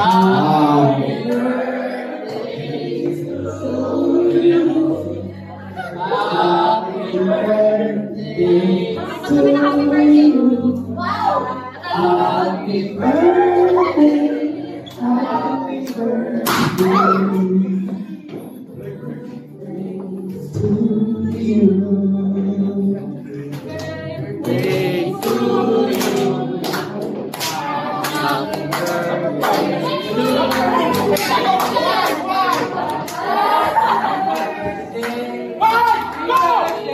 Happy birthday to you. Happy birthday. Happy birthday to you. Birthday to you. Happy birthday to you.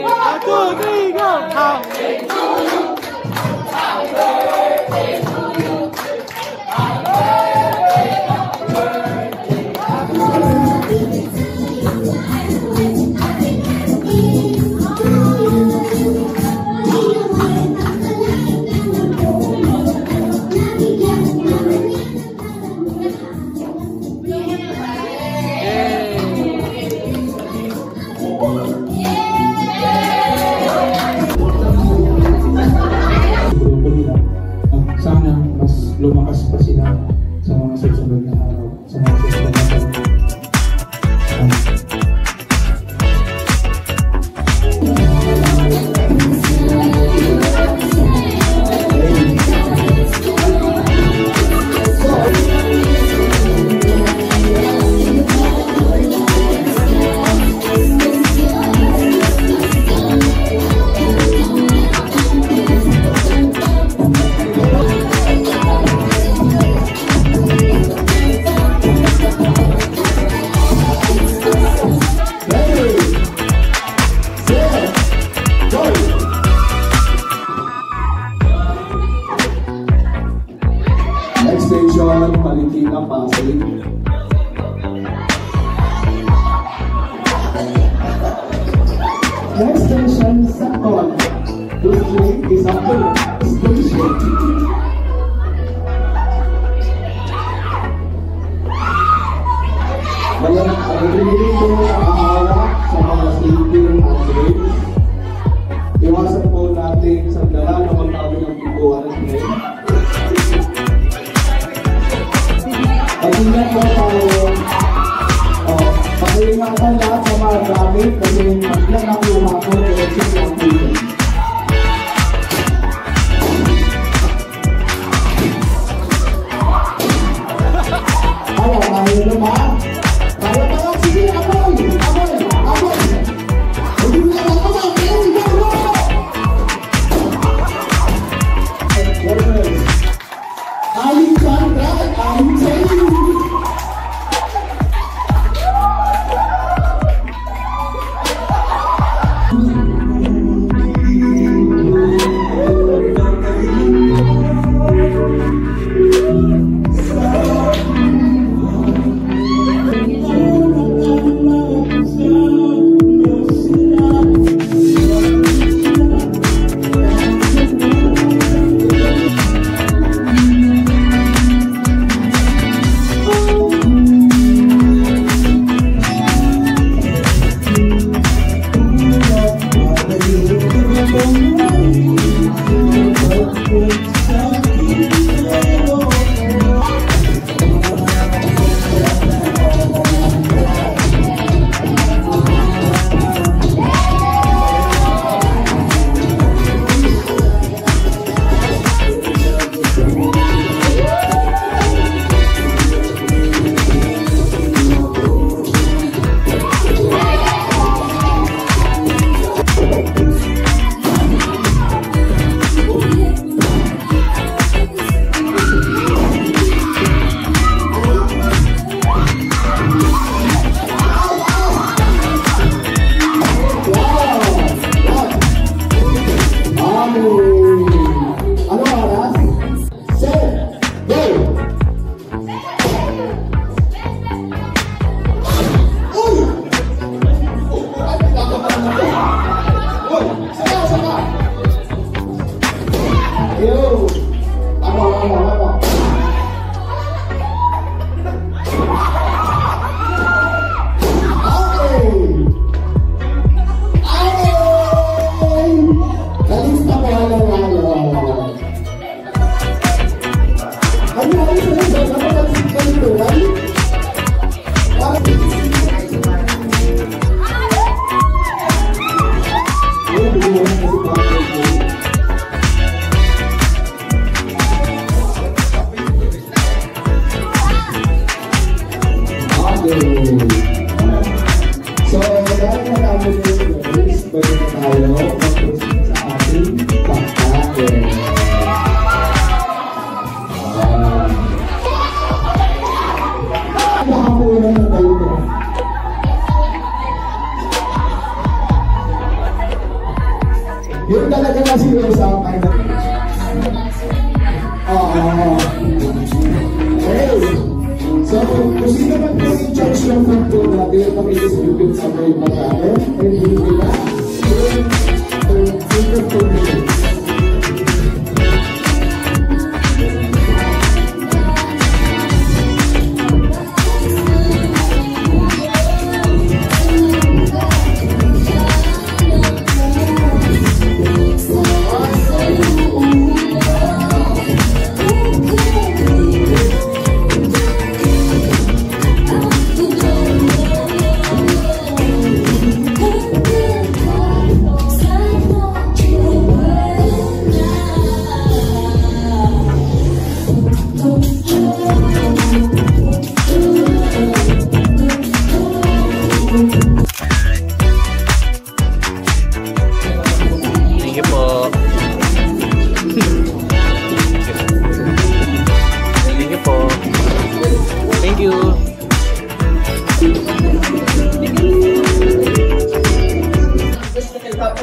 One, two, three, go! Happy to you. Happy birthday to you. Happy birthday, happy birthday, sana mas lumakas pa sila sa mga susunod na araw, sa mga susunod na araw. Next station, Palitina, Pasig. Next station, Sakon. This train is after station. Ngayon, pag-ibigin ko ang ahawak sa mga sleeping trains. Iwasan po natin sa dala na magtago ng pituan ng train. Pag-ingat po tayo, pag-ingatan lahat sa mga gamit kasi maglang ang lumako electric lang po yun. Ayaw naman. Kaya pa lang, sige, amoy! Hindi mo lang ako ba? Aling Sandra, aling sa'yo! Ano ako sa nasa? Napakasin ka nito, right? So, dahil natapos yung guys, pwede na tayo mag-proceed sa ating pagkain. Nakakuha na tayo ito. Yun talaga na seryoso ang kind of... Okay. So, kung sino man po yung charge ng food po natin, pakidistribute sa mga pagkain, ay hindi nila. Single 2 minutes.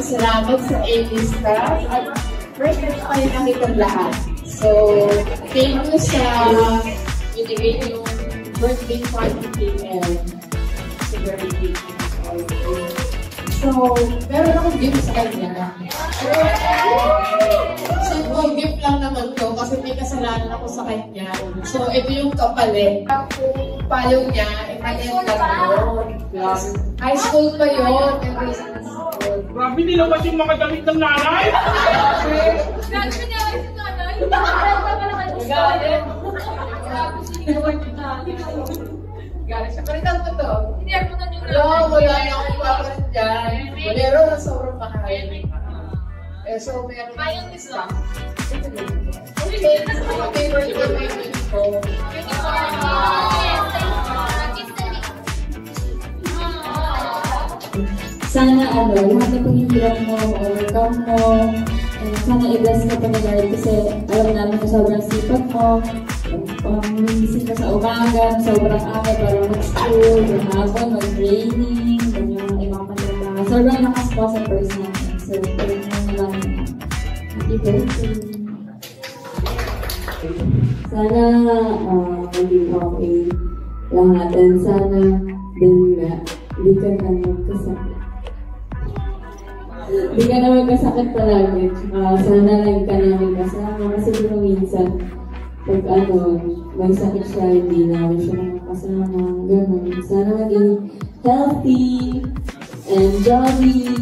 Salamat sa A-Lista at first time kayo nakitang lahat. So, thank you sa binigay yung birthday party KL. It's a very big So, meron akong gift sa kanya. Simple gift lang naman to kasi may kasalanan ako sa kanya. So, ito yung kapalit. Kung palo niya, imanyan lang yun. High school pa yun. Grabe nilawat yung mga damit ng nanay! Grabe nilawat yung nanay! Galit! Grabe sinilawat yung nanay! Galit siya. Palitan mo to. Hindi ako na nyo lang. Wala na akong iwakan dyan. Bolero na sobrang mahal. So, meron na yung discount. Okay, birthday may info. Sana lahat na pahihirap mo, overcome mo, and sana i-bless ka pa nila kasi alam namin na sobrang sipag mo, gising ka sa umaga, sobrang aga para mag-school, mag-hapon, mag-training, yung ibang kanila. Sobrang lakas po sa person natin. So, pwede mo nalang happy birthday. Sana maging okay lahat and sana din nga hindi ka na magkasakit. Hindi ka na magkasakit palagi. Sana lang ka namin kasama kasi kung minsan pag may sakit siya, hindi namin siya makasama. Ganun. Sana maging healthy and jolly.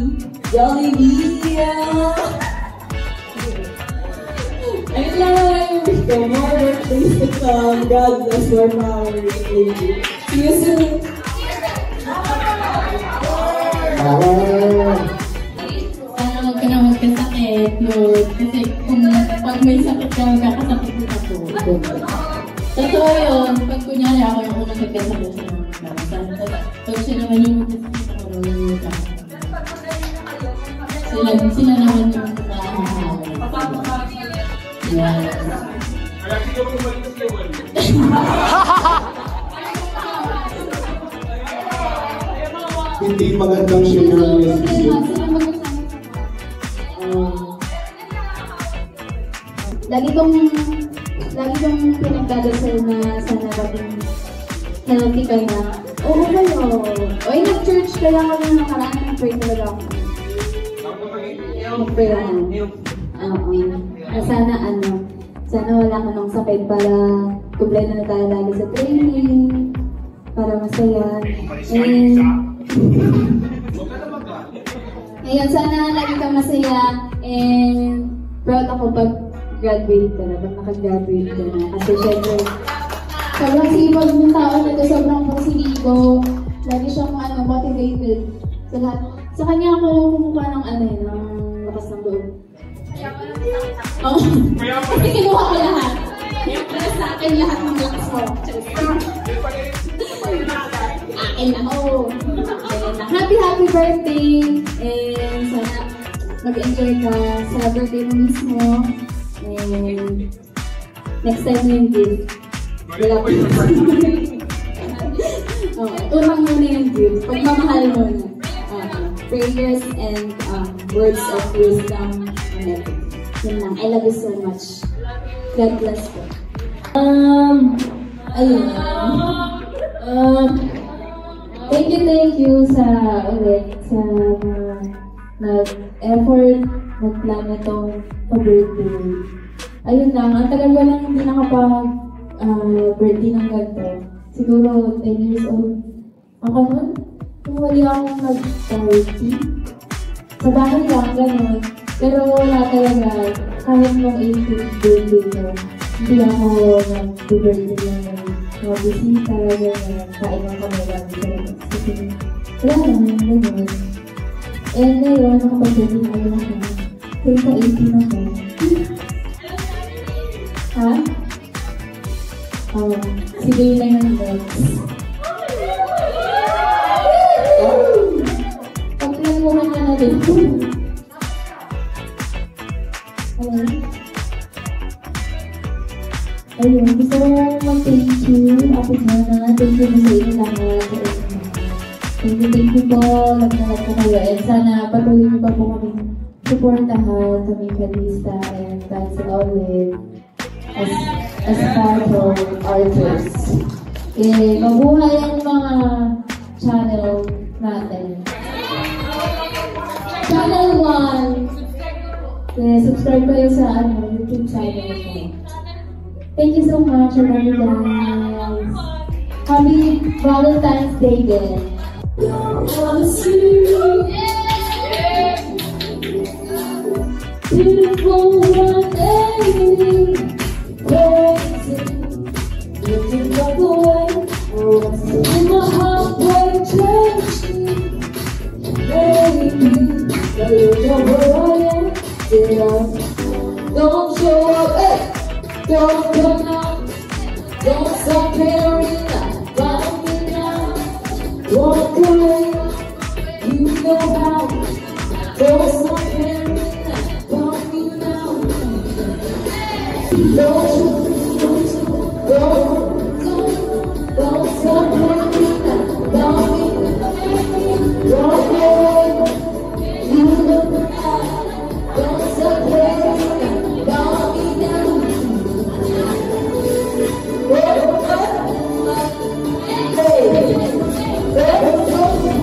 Jollibee! Ayun lang yung wish ko. More birthdays to come. God bless your power. See you soon! Sana huwag ka na magkasakit, Lord. Kasi kung pag may sakit ka, magkakasakit din ako. Totoo yun. Pag kunyari ako yung unang nagkasakit siya naman. Pag siya naman yung magkasakit ako, yung sila naman yung makakahawal. Yes. Kaya sigaw ko balik sa sigawan. Hindi magandang share ng relationship. Lagi kong pinagdadasal na sana maging healthy ka na. Oo kayo. Oy, nag-church kaya ako na nakaraan. Nag-pray talaga ako. Nag-pray ako. Sana wala ka ng sakit para kumpleto na tayo lagi sa training. Para masaya. Ayun, sana lagi kang masaya and proud ako pag graduate ka na, pag nakagraduate ka na. Kasi syempre, Sobrang sipag ng tao na ito, sobrang positibo. Lagi siyang motivated sa lahat. Sa kanya ako kumukuha ng ng lakas ng loob. Oo. Kasi kinuha ko lahat. Para sa akin lahat ng lakas ko. Akin na. Oo. happy birthday! And sana mag-enjoy ka sa birthday mo mismo. And next time mo yung gift. Wala ko yung unang muna yung gift. Pagmamahal mo na. Prayers and words of wisdom and everything. Yun lang. I love you so much. God bless you. Ayun. Thank you sa nag-effort, nag-plan itong pa-birthday. Ayun lang, ang tagal ko lang hindi nakapag-birthday ng ganito. Siguro 10 years old. Ako nun, kung wali akong nag-party. Sa bahay lang, gano'n. Pero wala talaga, kahit nung 18th birthday ko, hindi ako nag-birthday ng mga bisita, gano'n. Kain lang kami lang sa kasi wala lang, gano'n. And ngayon, nakapag-birthday na ako lang. Kaya sa 18 ako. Ha? Si Dayla yung next. Pagplanuhan na natin. Ayun, gusto ko mag-thank you. Ako sana, thank you sa inyo lahat. Thank you po. Lahat ko kayo. And sana patuloy niyo pa po kami supportahan kami Kalista and Dance Olive as part of artists. Mabuhay ang mga channel natin. Channel 1. Subscribe kayo sa YouTube channel ko. Thank you so much. I love you guys. Happy Valentine's Day din. Beautiful 180, crazy, looking like a way, in my heart, way changing, baby, now you know who I am, don't show up, hey, don't come out, don't stop caring about me now, walk away, you know how, don't stop caring. Don't stop worrying about me. Don't worry, you look out. Don't stop worrying about me now. Hey, hey, hey.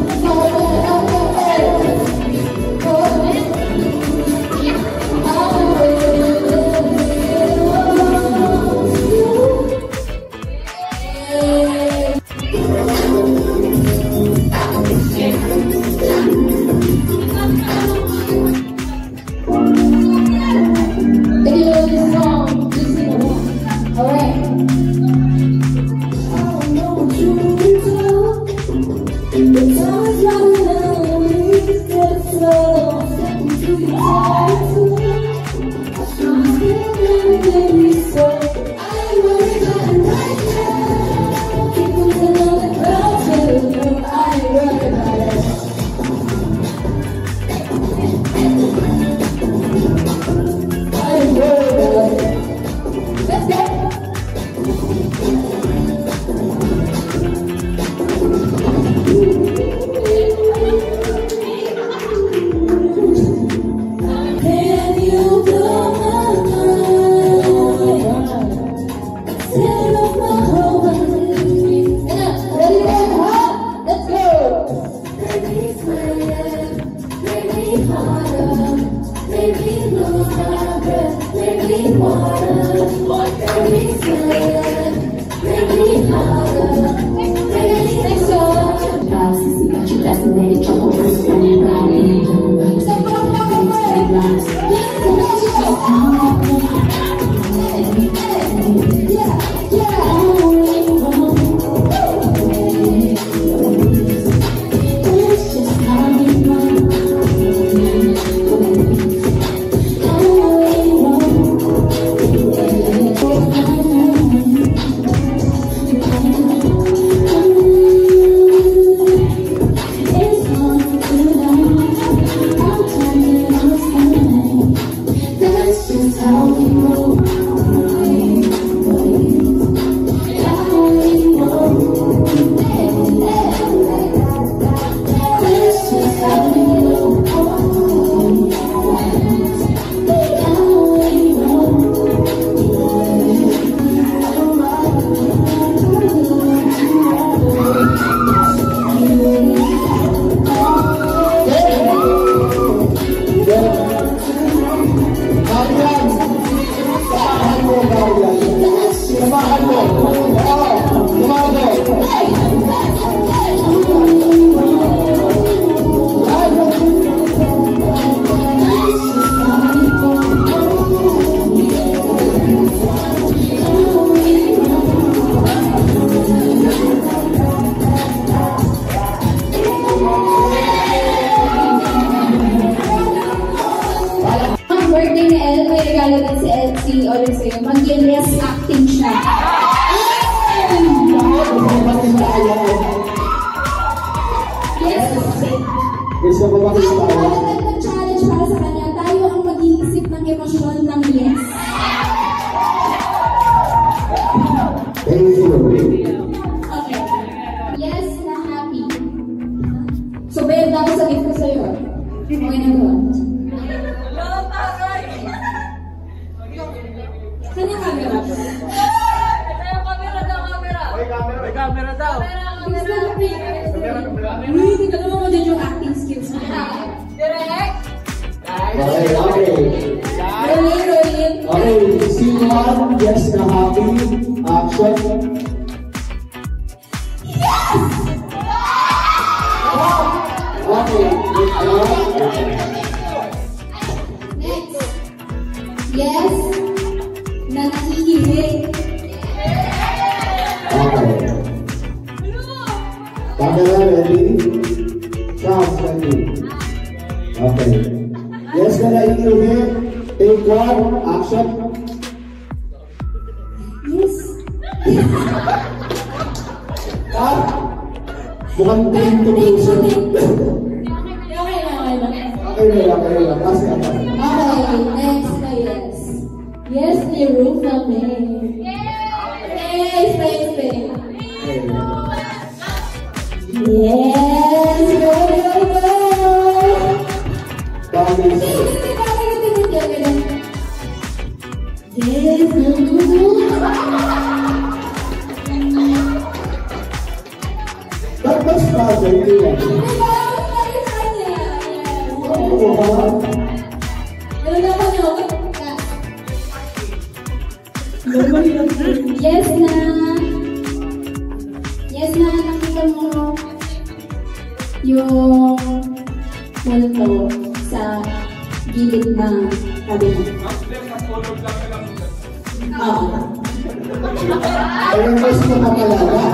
Hindi ka naman mo din yung acting skills mo. Direct. Okay, okay. Rolling. Okay, scene 1, yes na happy. Action. Okay, Next. Yes. Na nakikinig. okay. Camera ready? Sounds ready. Okay. Yes na naiinig. Take 1, action. Yes. Ah! Mukhang train to person. Okay lang. Okay lang. Kasi ako. Okay, next na yes. Yes, ni Rufa May. Yes, Yes, go. Dami sa Yes, Tapos bagay nila. Yes na. Yes na, nakita mo yung multo sa gilid ng cabinet. Ayun mas mapapalaga, ha?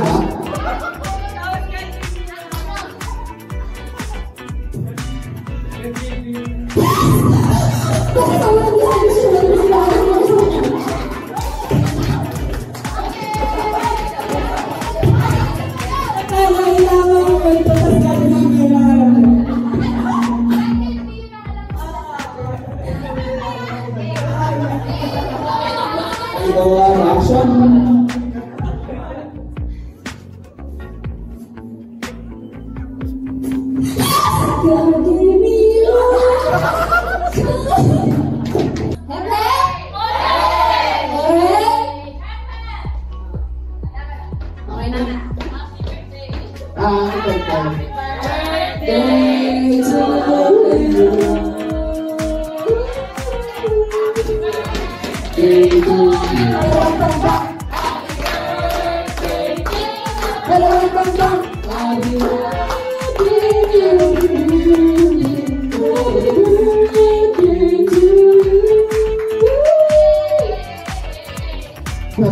Action.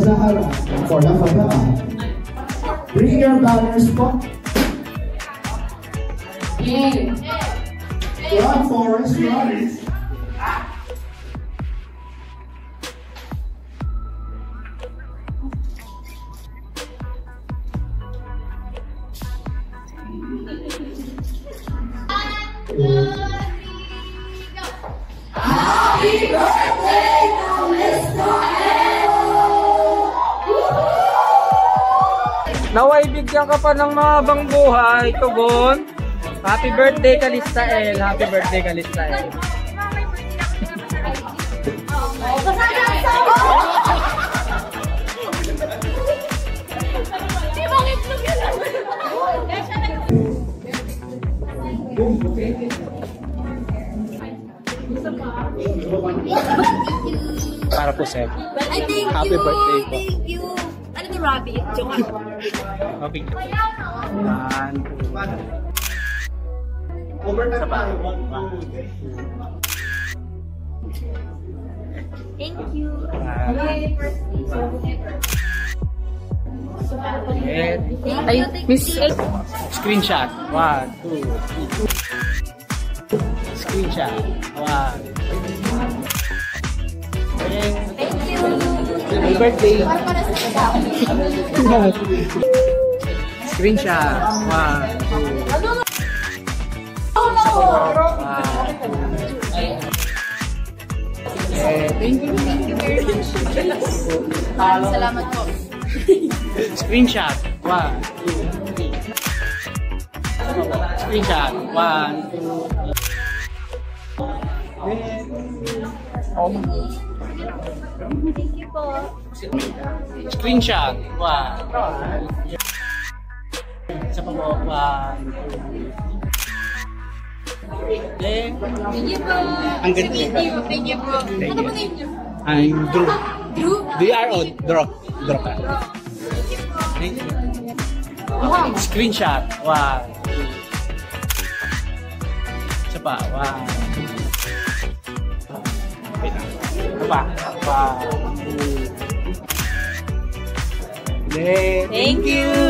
Zahara for the Fabaa. Bring your banners po. Run, Forrest, run. Happy birthday, Mr. Naway bigyan ka pa ng mahabang buhay, Tugon. Happy birthday, Kalista El. Happy birthday, Kalista El. Para po, Seb. Happy birthday po. Thank you. Ano to, Rabbit? Joke. Okay. Yan. Thank you. Ay, miss. Screenshot. 1, 2, 3. Screenshot. 1. Thank you. Happy birthday. Screenshot. 1, 2. Thank you. Thank you very much. Salamat po. Screenshot. 1, 2, 3. Screenshot. 1, 2, 3. Thank you po. Screenshot. 1. Isa pa po. Thank you po. Ang ganda. Thank you po. Ano po name niyo? I'm Drew. Drew? D-R-O. Draw ka. Thank you. Screenshot. Wow. Isa pa. Wow. Wait lang. Ito pa. Wow. Thank you.